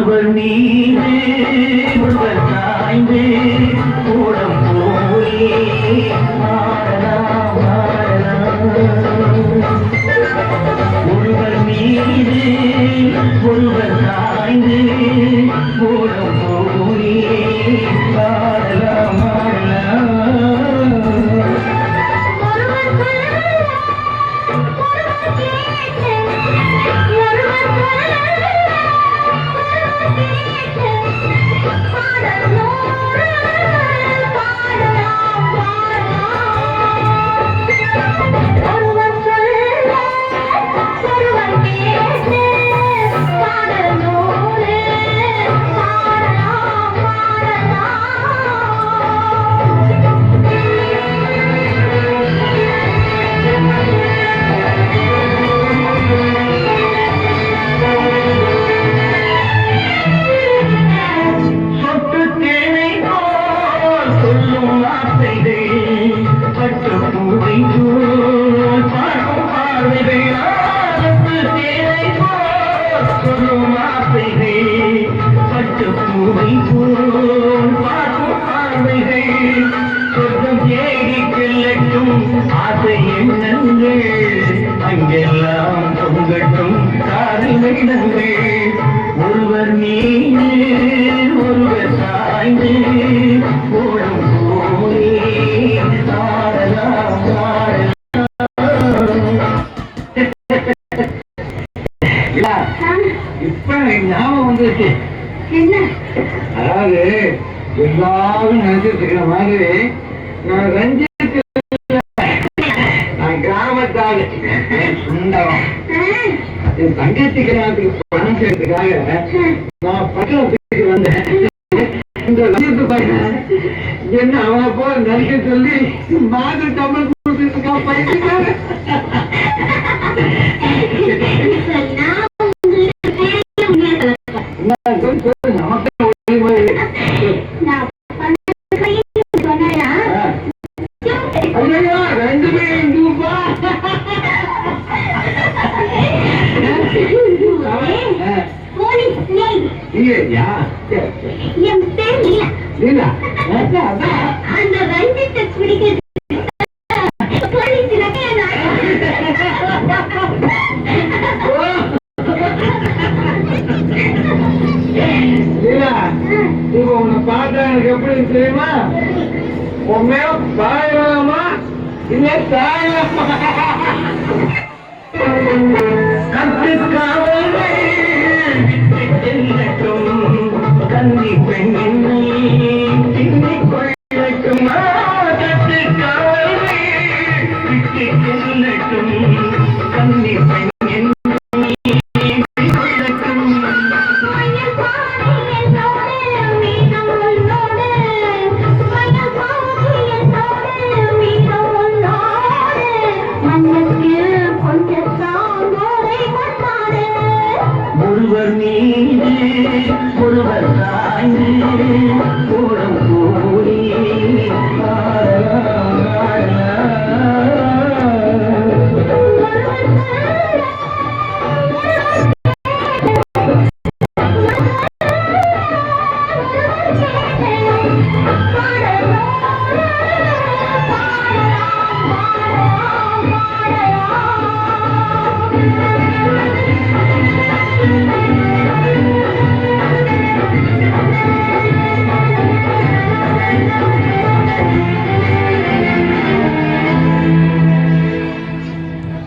ஒருவர் மீது ஒருவர் சாய்ந்து கூடம் போலே ஆடலாம் ஆடலாம். ஒருவர் மீது ஒருவர் சாய்ந்து கூடம் போலே ஆடலாம் ஆடலாம். ஆசை எண்ணங்கள் அங்கெல்லாம் பொங்கட்டும் காதல் எண்ணங்கள். ஒருவர் மீது ஒருவர் சாய்ந்து ஓடும் போலே ஆடலாம் ஆடலாம். இப்ப ஞாபகம் வந்துச்சு. அதாவது எல்லாரும் நினைச்சிட்டு இருக்கிற மாதிரி நான் ரஞ்சித் கிராமத்தால் சுந்தரம் என் தங்கச்சி கிராமத்துக்கு பணம் செய்யறதுக்காக நான் பட்டணத்துக்கு வந்தேன். இந்த ரஞ்சித் பையன் என்ன அவனை போல நடிக்க சொல்லி மாதிரி தமிழ் கொடுத்துருக்கா பையனுக்காக. பார்த்தா எனக்கு எப்படி தெரியுமா? உண்மையா சாயலாமா இல்ல சாயலாமா? கன்னி பெண்ணின் பின்னிக் கொள்ளட்டும் காவலை விட்டு செல்லட்டும். கன்னி பெண் ஒருவர் மீது ஒருவர் சாய்ந்து கூடம் போலே ஆடலாம் ஆடலாம்.